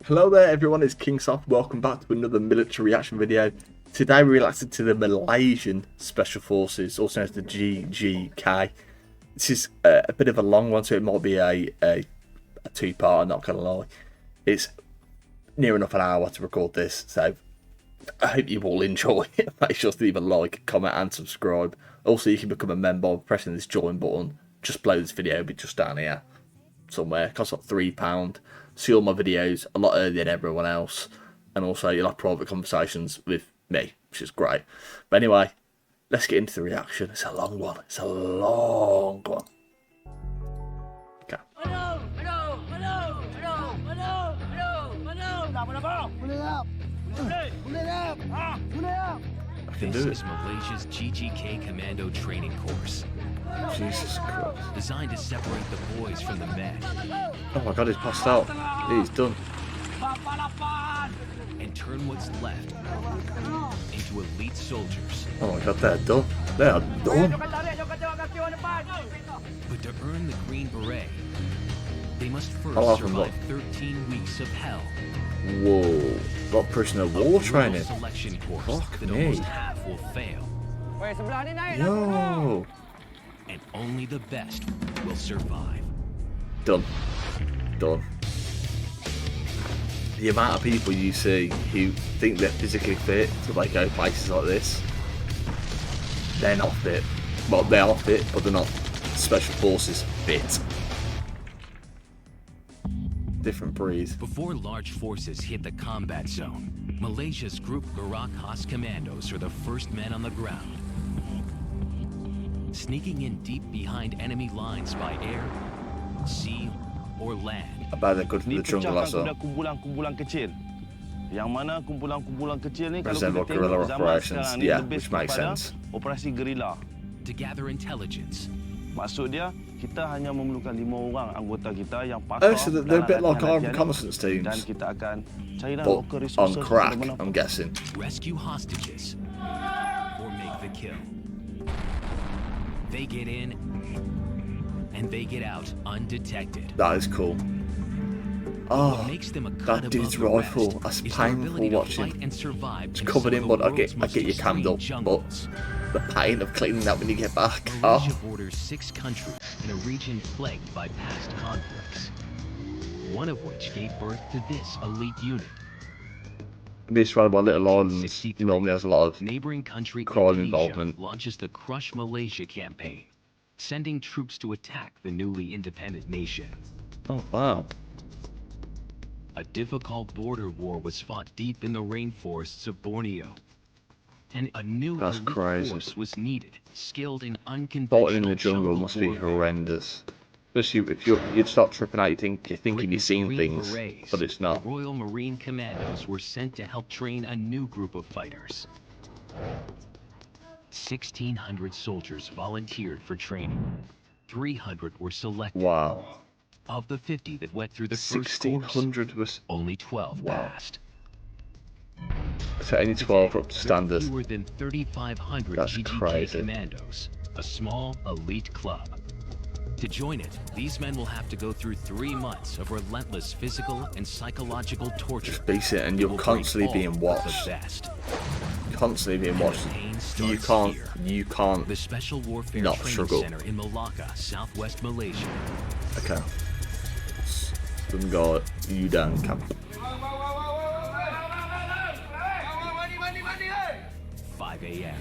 Hello there everyone, it's King Sloth. Welcome back to another military reaction video. Today we're reacting to the Malaysian Special Forces, also known as the GGK. This is a bit of a long one, so it might be a two-part, I'm not going to lie. It's near enough an hour to record this, so I hope you all enjoy it. Make sure to leave a like, comment and subscribe. Also, you can become a member by pressing this join button just below this video, but just down here somewhere. It costs like £3. See all my videos a lot earlier than everyone else, and also you'll have private conversations with me, which is great. But anyway, let's get into the reaction. It's a long one. It's a long one. Okay. I can do This it. is Malaysia's GGK Commando Training Course. Jesus Christ. Designed to separate the boys from the men. Oh my god, he's passed out. He's done. And turn what's left into elite soldiers. Oh my god, they're done. They are done. But to earn the Green Beret, they must first I'll have them survive 13 weeks of hell. Whoa. Got prisoner war training. Selection course Fuck that me. almost half will fail. Yo. And only the best will survive. Done. Done. The amount of people you see who think they're physically fit to like go places like this, they're not fit. Well, they are fit, but they're not special forces fit. Different breed. Before large forces hit the combat zone, Malaysia's Group Gerak Khas Commandos are the first men on the ground. Sneaking in deep behind enemy lines by air, sea, or land. About they're good for the jungle as well. Kumpulan-kumpulan kecil. Yang mana kumpulan-kumpulan kecil ni kalau Resemble kita guerrilla tengok zaman operations, sekarang ni yeah, lebih which makes kepada sense. operasi gerila. To gather intelligence. Maksud dia, kita hanya memerlukan 5 orang anggota kita yang Oh, pakar so they're a bit like our dalam reconnaissance dan teams, kita akan carilah but local on resources crack, mana-mana. I'm guessing. Rescue hostages. Or make the kill. They get in, and they get out undetected. That is cool. Oh, What makes them a that cut dude's above the rifle, rest that's is their painful ability to watching. fight and survive It's in covered some in of mud. the I get world's your most canned up, extreme but jungles. the pain of cleaning that when you get back. Malaysia Oh, borders 6 countries in a region plagued by past conflicts, one of which gave birth to this elite unit. being surrounded by little islands 63, normally has a lot of neighboring country crime Indonesia involvement. launches the Crush Malaysia campaign, sending troops to attack the newly independent nation. Oh wow. A difficult border war was fought deep in the rainforests of Borneo. And a new That's elite crazy. force was needed, skilled in unconventional Fighting in the jungle must be warfare. horrendous. Especially if you'd start tripping out, you're thinking you've Britain's seen Green things, Berets, but it's not. the Royal Marine Commandos were sent to help train a new group of fighters. 1,600 soldiers volunteered for training. 300 were selected. Wow. Of the 50 that went through the first course, 1600 was only 12 Wow. passed. so only 12 are up to There are standard. fewer than 3,500 That's GGK crazy. commandos, a small elite club. To join it, these men will have to go through 3 months of relentless physical and psychological torture. Just face it, and that you're will break constantly all being of watched. The best. Constantly being watched. Pain You starts can't. here. You can't. The Special Warfare Not Training struggle. Center in Malacca, southwest Malaysia. Okay. Some guy you down camp. 5 a.m.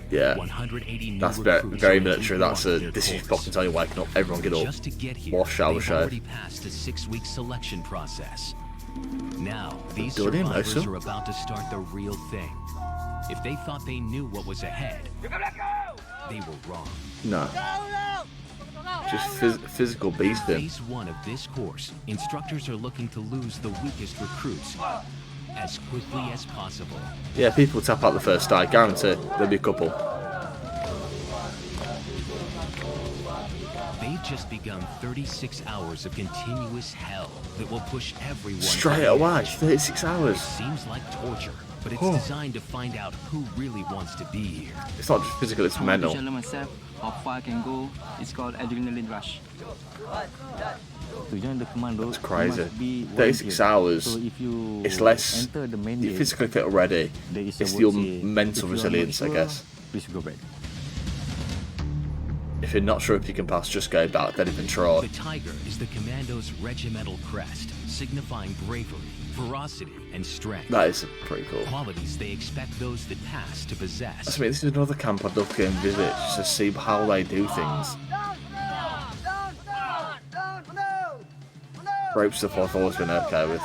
Yeah. 180 new That's recruits very are military. That's informed a. of This their is course. fucking telling you waking up. Everyone get up. Just to get here, Wash, shower, they've shave. already passed a 6-week selection process. Now, these Doing it, survivors Mason. are about to start the real thing. If they thought they knew what was ahead, they were wrong. No. Just physical beasting. Phase 1 of this course, instructors are looking to lose the weakest recruits as quickly as possible. Yeah, people tap out the first day. Guarantee. There'll be a couple. They've just begun 36 hours of continuous hell that will push everyone Straight to the away. edge. 36 It hours. seems like torture, but it's designed to find out who really wants to be here. It's not just physical, it's I want to mental. challenge myself, how far I can go. It's called adrenaline rush. To join the commando, It's crazy. you must be 36 volunteer. hours. So if you It's less. enter the main You're gate, physically fit already. there is a It's word your say, mental if you are not resilience, I sure, guess. Please go back. If you're not sure if you can pass, just go back. Don't even try. The tiger is the commando's regimental crest, signifying bravery, ferocity, and strength. That is pretty cool. Qualities they expect those that pass to possess. I mean, this is another camp I'd love to go and visit just to see how they do things. Rope stuff I've always been okay with.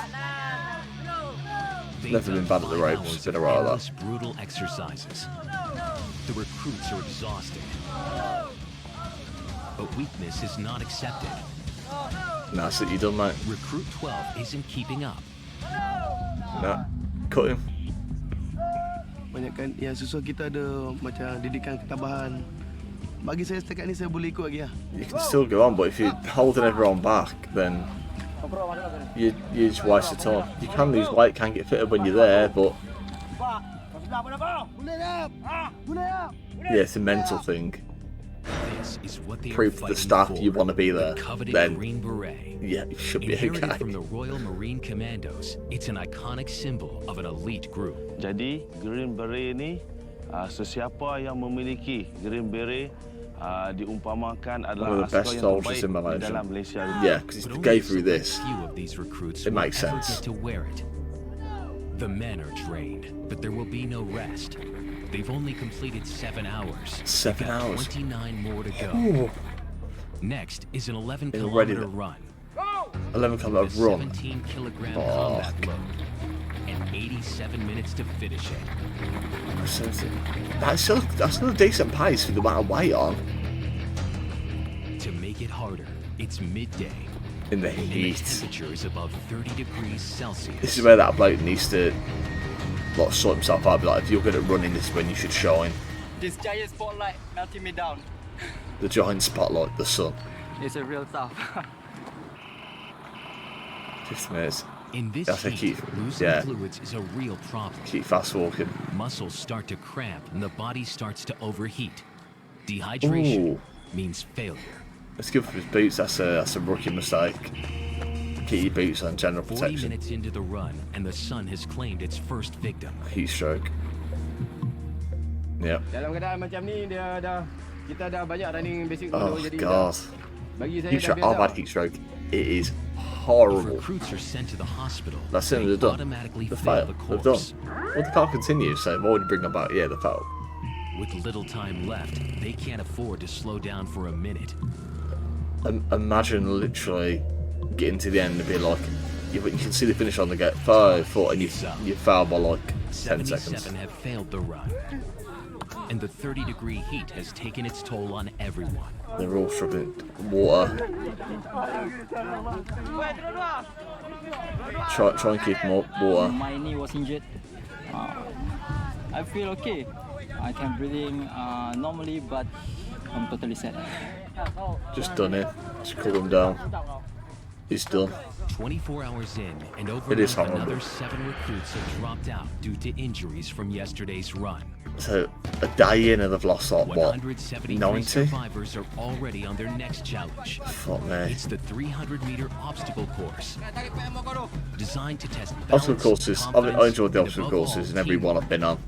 They've Never been done bad at the 5 ropes, hours been of alright at endless brutal exercises. The recruits are exhausted. But weakness is not accepted. Nah, that's it, you done, mate. Recruit 12 isn't keeping up. Nah, cut him. Banyakkan yang susah kita ada macam didikan ketabahan. Bagi saya setakat ni saya boleh ikut lagi lah. You can still go on, but if you're holding everyone back, then you just waste your time. You can lose weight, can get fitter when you're there, but yeah, it's a mental thing. This is what they Prove are to the fighting staff for, you want to be there, the coveted then Green Beret. yeah, you should be Inherited okay. from the Royal Marine Commandos, it's an iconic symbol of an elite group. Jadi Green Beret ni sesiapa yang memiliki Green Beret diumpamakan One adalah of the best askar yang soldiers terbaik in di Malaysia. dalam Malaysia. Yeah, because if But you only go a through select this, few of these recruits it will makes ever sense. get to wear it. The men are trained, but there will be no rest. They've only completed 7 hours. 7 They've got hours. 29 more to go. Ooh, Next is an already 11-kilometer run. 11-kilometer With a run. 17-kilogram Fuck. combat load. And 87 minutes to finish it. That's still a decent pace for the amount of weight on To make it harder, it's midday. in the And the heat. temperature is above 30 degrees Celsius. This is where that bloke needs to like sort himself out. Be like, if you're good at running, this is when you should shine. This giant spotlight melting me down. The giant spotlight, the sun. It's a real tough. 50 minutes. In this That's a heat, keep- losing yeah. fluids is a real problem. Keep fast walking. Muscles start to cramp and the body starts to overheat. Dehydration Ooh. means failure. Let's give him his boots. That's a rookie mistake. Keep your boots on, general 40 protection. minutes into the run, and the sun has claimed its first victim. Heat stroke. Yep. Dalam keadaan macam ni kita dah banyak running basic dulu Oh jadi god. bagi saya Heat dah stroke. biasa. I've had heat stroke. It is If horrible. recruits are sent to the hospital, That's it. they They're done. automatically They're fail failed. the They're done. course. Well, they can't continue, so why would you bring them back? Yeah, they failed. With little time left, they can't afford to slow down for a minute. Imagine literally getting to the end and be like, you can see the finish on the gate, 5 foot, and you foul by like 10 77 seconds. have failed the run. And the 30-degree heat has taken its toll on everyone. They're all struggling. Water. Try and keep them up. Water. My knee was injured. I feel okay. I can breathe in normally, but I'm totally sad. Just done it. Just cool him down. He's done. 24 hours in, and It is overnight horrible. another 7 recruits have dropped out due to injuries from yesterday's run. So a day in and they've lost like what? 173 90? survivors are already on their next challenge. Fuck me. It's the 300-meter obstacle course, designed to test Obstacle balance, courses. I confidence, enjoyed the and obstacle above all, courses and every one I've been on.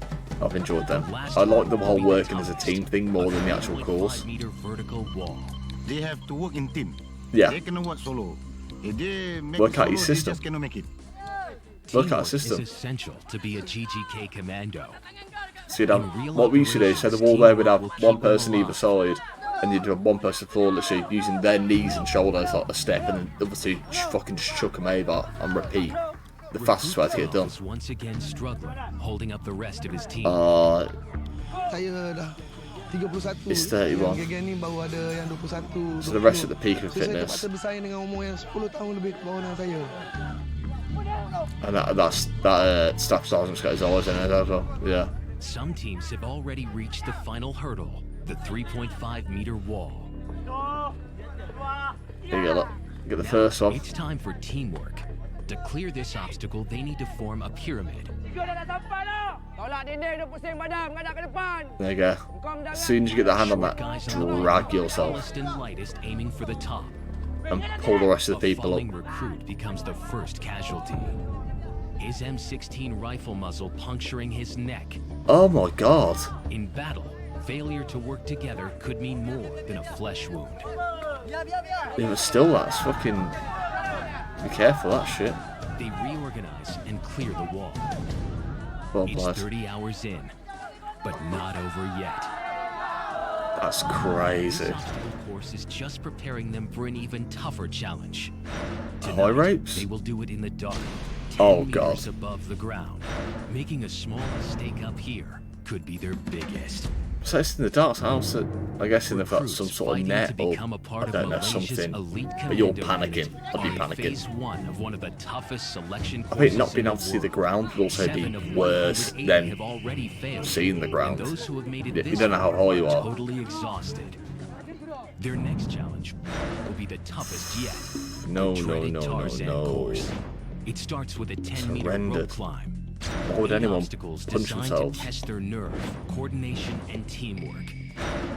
I've enjoyed them. Last I like the one whole will be working as a toughest, team thing more than the a actual course. 3.5-meter vertical wall. They have to work in team. Yeah. They cannot work solo. If they make Work it out your solo, system. They just cannot make it. Look at our Teamwork system. is essential to be a GGK commando. So you'd have, what we used to do, so the wall there would have one person either side, and you'd have one person floor literally using their knees and shoulders like a step, and then the other two fucking just chuck them over and repeat. The fastest way to get it done. Is once again struggling, holding up the rest of his team. Saya dah 31. It's 31. Yang geng ni baru ada yang 21. So the rest at the peak of So saya fitness. terpaksa bersaing dengan umur yang 10 tahun lebih ke bawah dengan saya. And that staff sergeant's got his eyes in it as well. Yeah. Some teams have already reached the final hurdle, the 3.5-meter wall. Here you go, look. Get the first one. It's time for teamwork. To clear this obstacle, they need to form a pyramid. There you go. As soon as you get the hand on that, Guys on the drag line, yourself tallest and lightest aiming for the top. and pull the rest of the people falling up. recruit becomes the first casualty. His M16 rifle muzzle puncturing his neck. Oh my god. In battle, failure to work together could mean more than a flesh wound. Yeah, but still, that's fucking... Be careful, that shit. They reorganize and clear the wall. Well, It's bless. 30 hours in, but not over yet. That's crazy. This obstacle course is just preparing them for an even tougher challenge. High rapes? They will do it in the dark, 10 Oh, meters God. above the ground. Making a small mistake up here could be their biggest. So it's in the dark house. I guess they've got Recruits some sort of fighting net to or become a part I of don't know, Malaysia's something. elite But you're commando panicking. unit I'd be on panicking. phase 1 of one of the toughest selection I think courses not being in able to see the world. ground would also 7 be of worse 180 than have already failed, seeing the ground. and those who have made it You this don't know how far high you are. totally exhausted. Their next challenge will be the toughest yet. No, the no, dreaded no, no, Tarzan no. course. It starts with a 10-meter rope Surrendered. climb. Why would 8 anyone obstacles punch designed themselves? to test their nerve, coordination, and teamwork.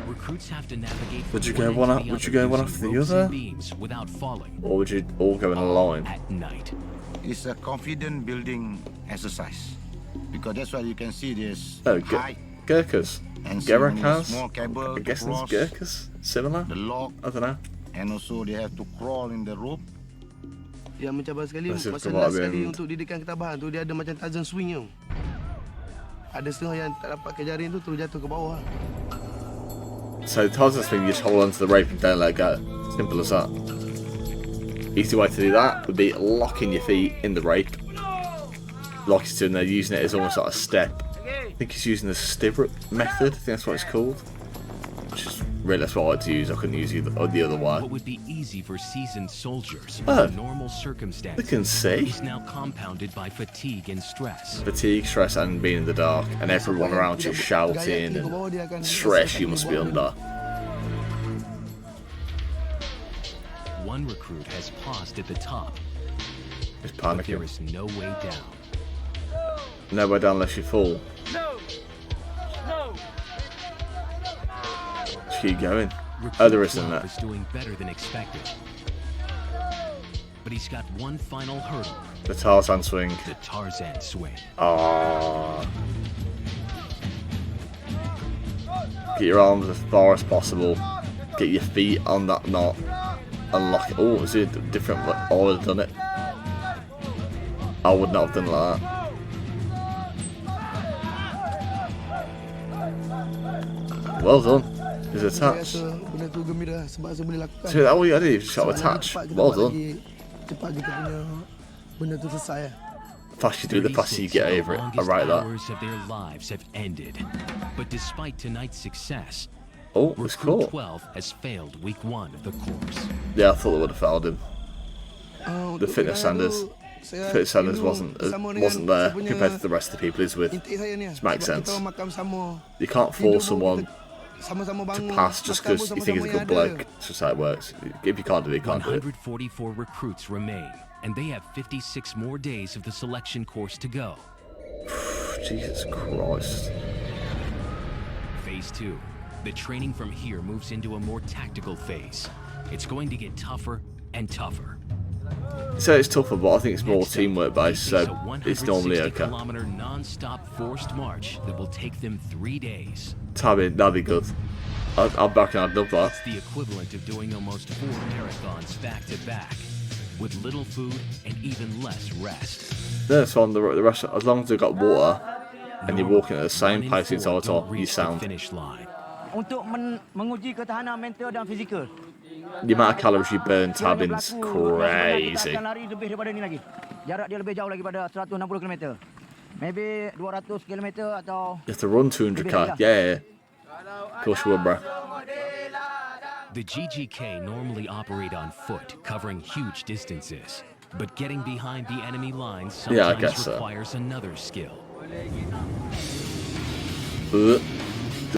Recruits have to navigate from Would you go one one end to would you the go other one using after the ropes and other? beams without falling. Or would you all go in a line? At night. It's a confident building exercise because that's why you can see this Oh, height Gurkhas. and Gerak some has? small cable I to guess there's cross Gurkhas. Similar? the log, I don't know. and also they have to crawl in the rope. Yang mencabar sekali, Masih masa keluar last sekali band. untuk didikan ketabahan tu, dia ada macam Tarzan swing tau. Ada setengah yang tak dapat ke jaring tu, terus jatuh ke bawah. So the Tarzan swing, you just hold onto the rope and don't let go. Simple as that. Easy way to do that would be locking your feet in the rope. Like he's doing there, using it as almost like a step. I think he's using the stirrup method, I think that's what it's called. Which is really, that's what I like to use, I couldn't use either, or the other way. What would be easy for seasoned soldiers Oh. under normal circumstances They can see. is now compounded by fatigue and stress. Fatigue, stress and being in the dark and everyone around you shouting and stress you must be under. One recruit has paused at the top, It's but there panicking. is no way down. Nowhere down unless you fall. Just keep going. Oh, there isn't Recruit that. is doing better than expected. But he's got one final hurdle, The Tarzan swing. the Tarzan swing. Ah. Get your arms as far as possible. Get your feet on that knot. Unlock it. Oh, is it different? I would have done it. I would not have done it like that. Well done. It's attached. Saya rasa benda tu gembira sebab saya boleh lakukan. So that all you had to do is shot Sebab attach. cepat kita Well buat done. lagi, cepat kita punya benda tu selesai. The faster you do it, the faster you 36 get of the over it. I longest write that. hours of their lives have ended. But despite tonight's success, Oh, it's Recruit cool. 12 has failed week 1 of the course. Yeah, I thought they would have fouled him. Ah, The untuk fitness pilihan standards. tu, saya Fitness standards rindu wasn't bersama dengan wasn't there saya punya compared to the rest of the people he's with. intik saya ni. Which makes Sebab sense. Kita orang makan sama. You can't Hidup force pun someone kita sama-sama to bangun, pass just makan pun because you think he's a sama-sama good yang ada. bloke. It's just how it works. If you can't do it, you can't do it. 144 recruits remain, and they have 56 more days of the selection course to go. Jesus Christ. Phase 2. The training from here moves into a more tactical phase. It's going to get tougher and tougher. So it's tougher, but I think it's more Next up, teamwork they based, face so a it's normally 160 okay. kilometer non-stop forced march that will take them 3 days. That'd be good. I'd back and I'd love that. It's the equivalent of doing almost 4 marathons back to back, with little food and even less rest. Yeah, it's on the rest. As long as they've got water and you're walking at the same 1 in pace the 4 entire don't time, you reach the sound. finish line. Untuk menguji ketahanan mental dan fizikal. The amount of calories you burn tabbing's Kita crazy. akan lari lebih daripada ni lagi. Jarak dia lebih jauh lagi pada 160 km. Maybe 200 km atau You have to run 200k. Yeah. Of course you would, bro. The GGK normally operate on foot, covering huge distances. But getting behind the enemy lines Yeah, I sometimes guess so. requires another skill. Doing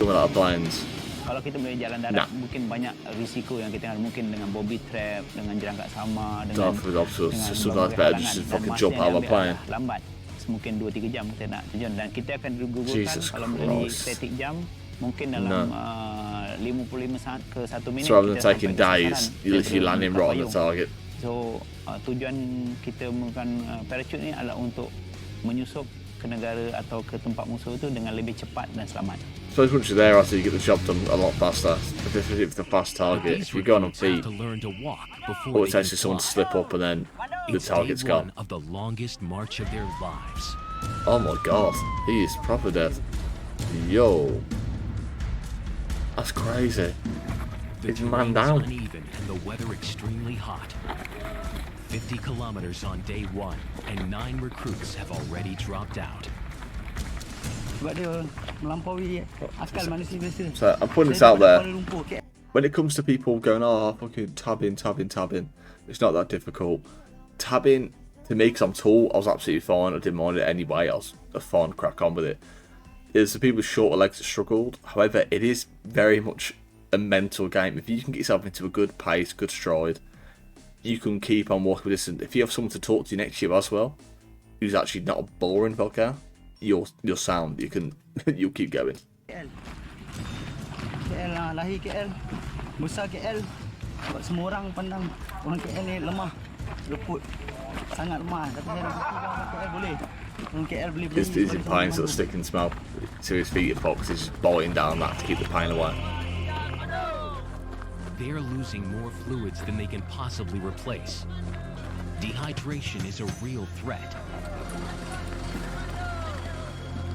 a lot of blinds. kalau kita boleh jalan darat mungkin banyak risiko yang kita mungkin dengan bobby trap, dengan jerangkak sama, dengan Don't for the obstacles. dengan Sometimes berbagai better halangan just dan fucking masa jump yang out of a diambil plane. adalah lambat. max mungkin 2-3 jam kita nak terjun, dan kita akan digugurkan Jesus kalau beli Christ. static jam mungkin dalam 55 saat ke 1 minit. So rather than kita taking sampai ke days, sasaran. you literally landing right on the target. So tujuan kita menggunakan parachute ni adalah untuk menyusup ke negara atau ke tempat musuh itu dengan lebih cepat dan selamat. So once you're there, after you get the job done a lot faster. If it's a fast target, if you go on feet, all it takes is someone to slip up and then the target's gone. Of the longest march of their lives. Oh my god, he is proper dead. Yo, that's crazy. The It's man terrain is down. uneven and the weather extremely hot. 50 kilometers on day 1, and 9 recruits have already dropped out. Sebab dia melampaui akal manusia biasa. So I'm putting this out there. When it comes to people going, oh, fucking tabbing, it's not that difficult. Tabbing, to me, because I'm tall, I was absolutely fine. I didn't mind it anyway. I was fine, crack on with it. It's the people with shorter legs that struggled. However, it is very much a mental game. If you can get yourself into a good pace, good stride, you can keep on walking with this. And if you have someone to talk to you next to you as well, who's actually not a boring vodka, you're sound. You'll keep going. KL lahir KL, besar KL. Sebab semua orang pandang orang KL ni lemah, leput, sangat lemah. Tapi saya nak buktikan orang KL boleh. Orang KL boleh He's in pain, sort of sticking smell to his feet at because he's just biting down that to keep the pain away. They are losing more fluids than they can possibly replace. Dehydration is a real threat.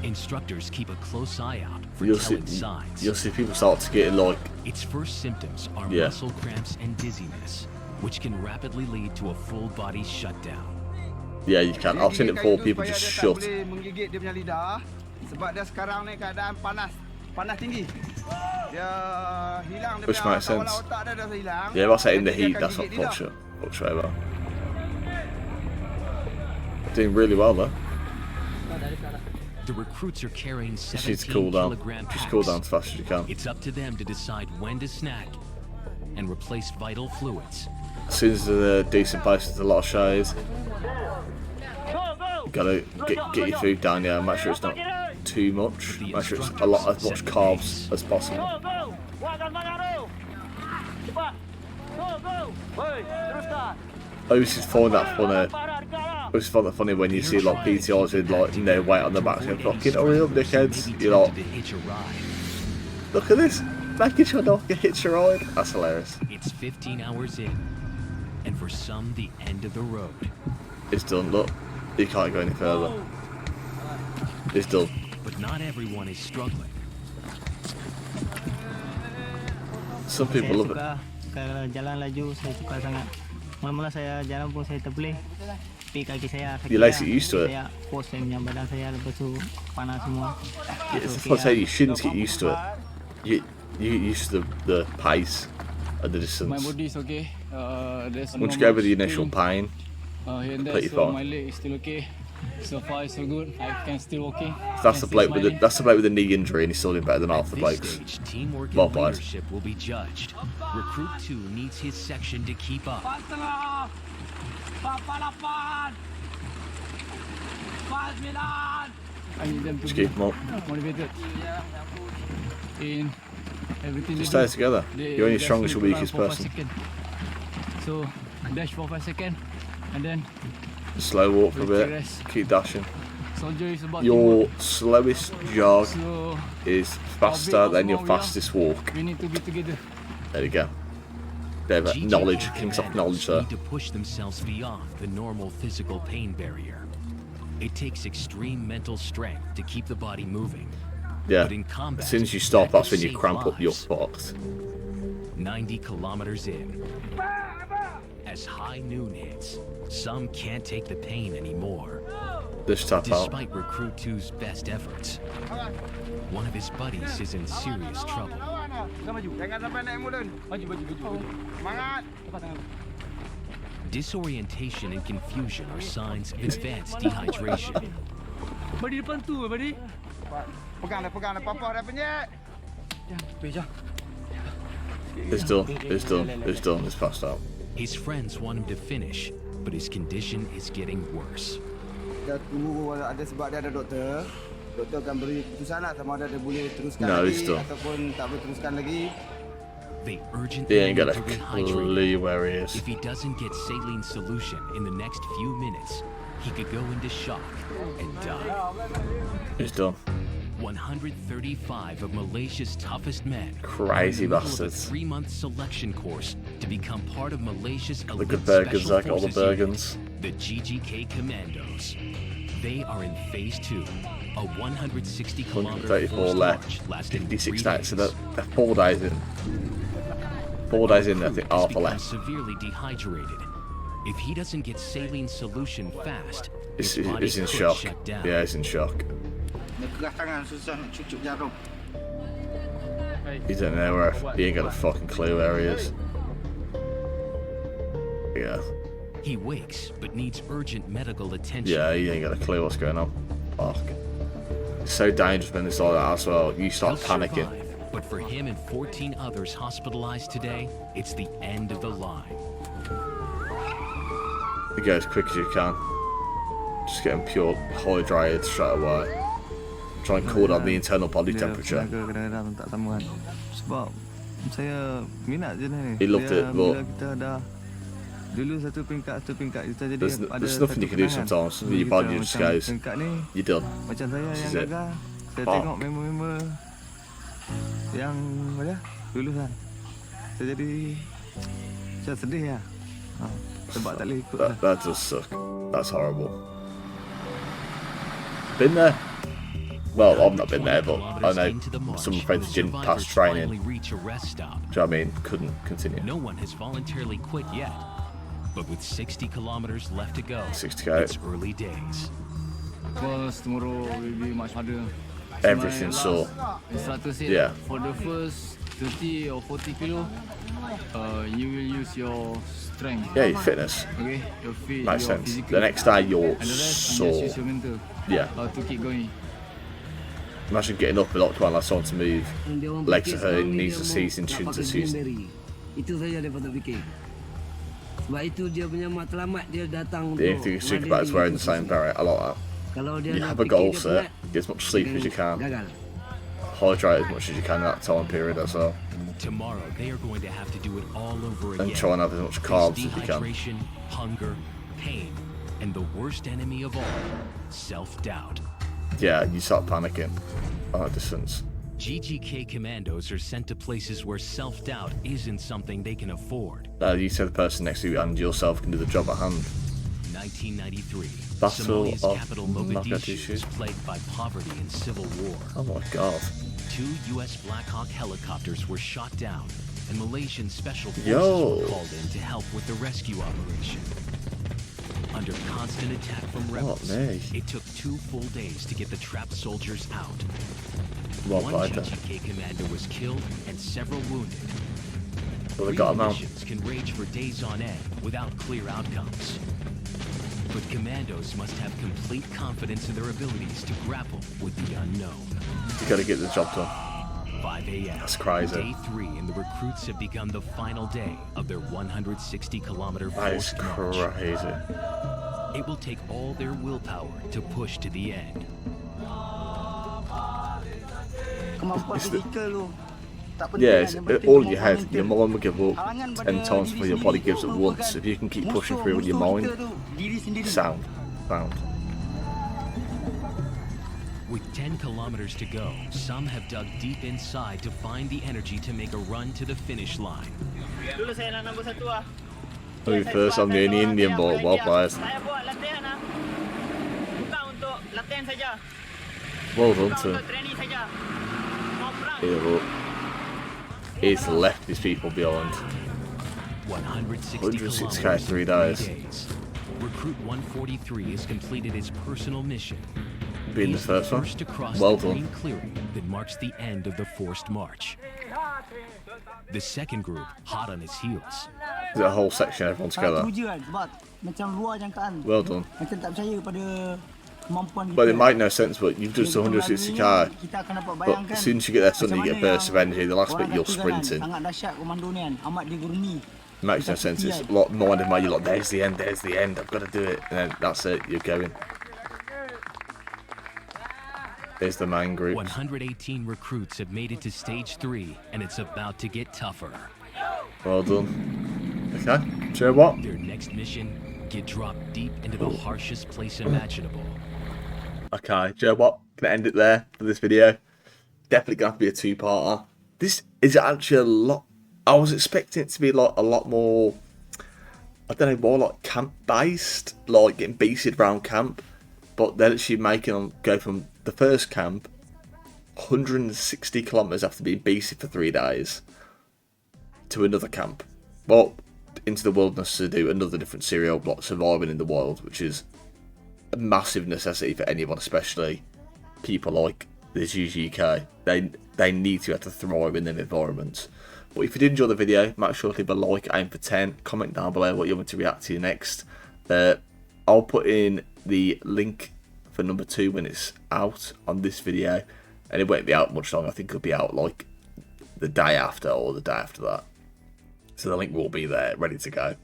Instructors keep a close eye out for You'll telling signs. see people start to get like, Its first symptoms are Yeah. muscle cramps and dizziness, which can rapidly lead to a full body shutdown. yeah, you can. I've seen it before, people just shut. Boleh menggigit dia punya lidah sebab dia sekarang ni keadaan panas tinggi. Dia hilang dia Which punya makes sense. kawalan otak dia dah hilang. Yeah, if I say in the Jadi dia heat, akan that's not gigit lidah. fucks you over. Doing really well though. The recruits are carrying Just need to 17 cool down. kilogram Just packs. cool down as fast as you can. It's up to them to decide when to snack and replace vital fluids. As soon as there's a decent place with a lot of shade, you gotta get your food down. Yeah, make sure it's not too much. Make sure it's as much carbs as possible. I always just find that funny. I always find that funny when you see like PTRs with like no weight on the back, saying fucking hurry up, dickheads. You're like, To hitch a ride. look at this, making sure no one can hitch a ride. That's hilarious. It's 15 hours in, and for some, the end of the road. It's done. Look, you can't go any further. It's done. But not everyone is struggling. Some people love it. Kalau jalan laju saya suka sangat. Mula-mula saya jalan pun saya terbeleh. Tapi kaki saya sakit. You like it used to it. Saya pos saya punya badan saya lepas tu panas semua. Yeah, it's what I say. You shouldn't get used to it. You get used to the pace and the distance. My body is okay. There's Once you no go over the much initial pain, here and there, completely so fine. my leg is still okay. So far, it's so good. I can still walking. that's the Can bloke still with the smiling. knee injury, and he's still doing better than half the At blokes. this stage, teamwork Well and played. leadership will be judged. Recruit 2 needs his section to keep up. I need them to Just be keep them up. motivated in everything Just they stay do. together. You're only They strongest just or need to weakest run for person. 5 seconds. So dash for 5 seconds and then Slow walk for a we'll take bit. rest. Keep dashing. Soldier is about Your slowest jog teamwork. So is faster than your fastest walk. we need to be together. There you go. Bit of GGK knowledge, King Sloth knowledge commanders there. need to push themselves beyond the normal physical pain barrier. It takes extreme mental strength to keep the body moving. Yeah. But in combat, As soon as you stop, that that's when can you save cramp up. You're lives. fucked. 90 kilometers in. As high noon hits, some can't take the pain anymore. Just tap out. Despite Recruit 2's best efforts, one of his buddies is in serious trouble. Jangan sampai naik moden. Maju. Semangat. Disorientation and confusion are signs of advanced dehydration. Badi depan tu, badi. Pegang dah. Papa dah penyek. It's done. It's passed out. His friends want him to finish, but his condition is getting worse. Kita tunggu ada sebab dia ada doktor. Doktor akan beri keputusan lah sama ada dia boleh teruskan No, lagi he's done. ataupun tak boleh teruskan lagi. They urgently He ain't got need a to rehydrate. clue where he is. If he doesn't get saline solution in the next few minutes, he could go into shock and die. He's done. 135 of Malaysia's toughest men Crazy are in the middle of a bastards. 3-month selection course to become part of Malaysia's The elite good Bergens, special like all the forces unit, Bergens. the GGK Commandos. They are in phase 2, a 160-kilometer 134 forced left. march lasting 56 3 days. So days. they're 4 days in. 4 days in, I think Has half are become left. severely dehydrated. If he doesn't get saline solution fast, He's his body in could shock. shut down. Yeah, he's in shock. Dia kerah tangan susah nak cucuk jarum. He don't know where. He ain't got a fucking clue where he is. Yeah. He wakes, but needs urgent medical attention. Yeah, he ain't got a clue what's going on. Fuck. It's so dangerous when it's like that as well. You start He'll panicking. survive, but for him and 14 others hospitalized today, it's the end of the line. You go as quick as you can. Just get him pure hydrated straight away. Try and cool down the internal body Dia temperature. tenaga kadang-kadang tak sama kan. Sebab saya minat je ni. He loved it, Bila but kita dah dulu satu peringkat kita jadi there's nothing you can do sometimes. Your body just goes, peringkat ni you're done. macam saya This yang is it. gagal. Saya Fuck. tengok member-member yang apa lulus kan. Saya jadi saya sedih lah. Sebab tak boleh ikut lah. That does suck. That's horrible. Been there? Well, I've not been there, but I know some friends didn't pass training. Do you Reach a rest stop. know what I mean? Couldn't continue. No one has voluntarily quit yet, but with 60 kilometers left to go, 60k. it's early days. Because tomorrow will be much harder. Everything sore. Instructor said Yeah. for the first 30 or 40 kilo, you will use your strength. Yeah, your fitness. Okay, your feet, Makes your sense. physical. The next day you're And the rest, you just sore. use your mental. Yeah. To keep going. Imagine getting up and not trying like someone to move. Legs are hurting, knees are seizing, shins are seizing. Itu saja dia patut fikir. Sebab itu dia punya matlamat dia datang The only thing you think about is wearing the same beret. I like that. Kalau dia You nak have a fikir goal dia set, penat, get as much sleep as you can, gagal. hydrate as much as you can in that time period as well, Tomorrow, they are going to have to do it all over again. and try and have as much Face carbs as you can. dehydration, hunger, pain, and the worst enemy of all, self-doubt. Yeah, you start panicking at that distance. GGK commandos are sent to places where self-doubt isn't something they can afford. You said the person next to you and yourself can do the job at hand. 1993, Battle Somalia's of capital Mogadishu Mogadishu. was plagued by poverty and civil war. Oh my god. 2 U.S. Black Hawk helicopters were shot down, and Malaysian special forces Yo. were called in to help with the rescue operation. Under constant attack from rebels, me. it took 2 full days to get the trapped soldiers out. Well One played then. GGK commander was killed and several wounded. Well, they got him out. Missions can rage for days on end without clear outcomes. But commandos must have complete confidence in their abilities to grapple with the unknown. You gotta get the job done. 5 a.m. That's crazy. Day 3, and the recruits have begun the final day of their 160-kilometer That is forced march. crazy. It will take all their willpower to push to the end. Kemampuan It's the- fizikal tu tak penting. Yeah, kan, it's yang penting all in your kemampuan head. mental. Your mind will give up Halangan 10 pada times diri before your body sendiri gives tu up once. merupakan If you can keep pushing through with your musuh mind, kita tu, diri sendiri. sound. With 10 kilometers to go, some have dug deep inside to find the energy to make a run to the finish line. Dulu saya nak nombor 1 ah. Maybe first I'm the only Indian boy, well played. Saya buat latihan ah. Bukan untuk latihan saja. Well done Bukan to untuk training saja. Mau perang. him. He's left these people behind. 160 160K, kilometers 3 in days. Recruit 143 has completed his personal mission. Being the He's first one. to cross Well the done. green clearing that marks the end of the forced march. The second group, hot on his heels. There's a whole section, everyone together. Teruja kan sebab macam luar jangkaan. Well done. Macam tak percaya pada kemampuan kita. But it might no sense, but you've just 160k. Kita akan dapat But bayangkan. as soon as you get there, suddenly you get a burst of energy. The last bit you're sprinting. Sangat dahsyat komando ni kan. Amat diguruni. Makes no sense. It's a lot more than my. You're like, there's the end. I've got to do it, and then that's it. You're going. There's the main group. 118 recruits have made it to stage 3, and it's about to get tougher. Well done. Okay, do you know what? Their next mission, get dropped deep into the harshest place imaginable. Okay, do you know what? Gonna end it there for this video. Definitely gonna have to be a two-parter. This is actually a lot. I was expecting it to be like a lot more, I don't know, more like camp-based, like getting beasted around camp. But they're actually making them go from the first camp 160 kilometers after being beasted for 3 days to another camp. Well, into the wilderness to do another different serial, like surviving in the wild, which is a massive necessity for anyone, especially people like the GGK. They need to have to thrive in them environments. But if you did enjoy the video, make sure to leave a like, aim for 10, comment down below what you want to react to next. I'll put in the link for number 2 when it's out on this video, and it won't be out much longer. I think it'll be out like the day after or the day after that, so the link will be there ready to go.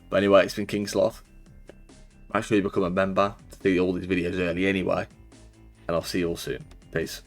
But anyway, it's been King Sloth. Make sure you become a member to see all these videos early anyway, and I'll see you all soon. Peace.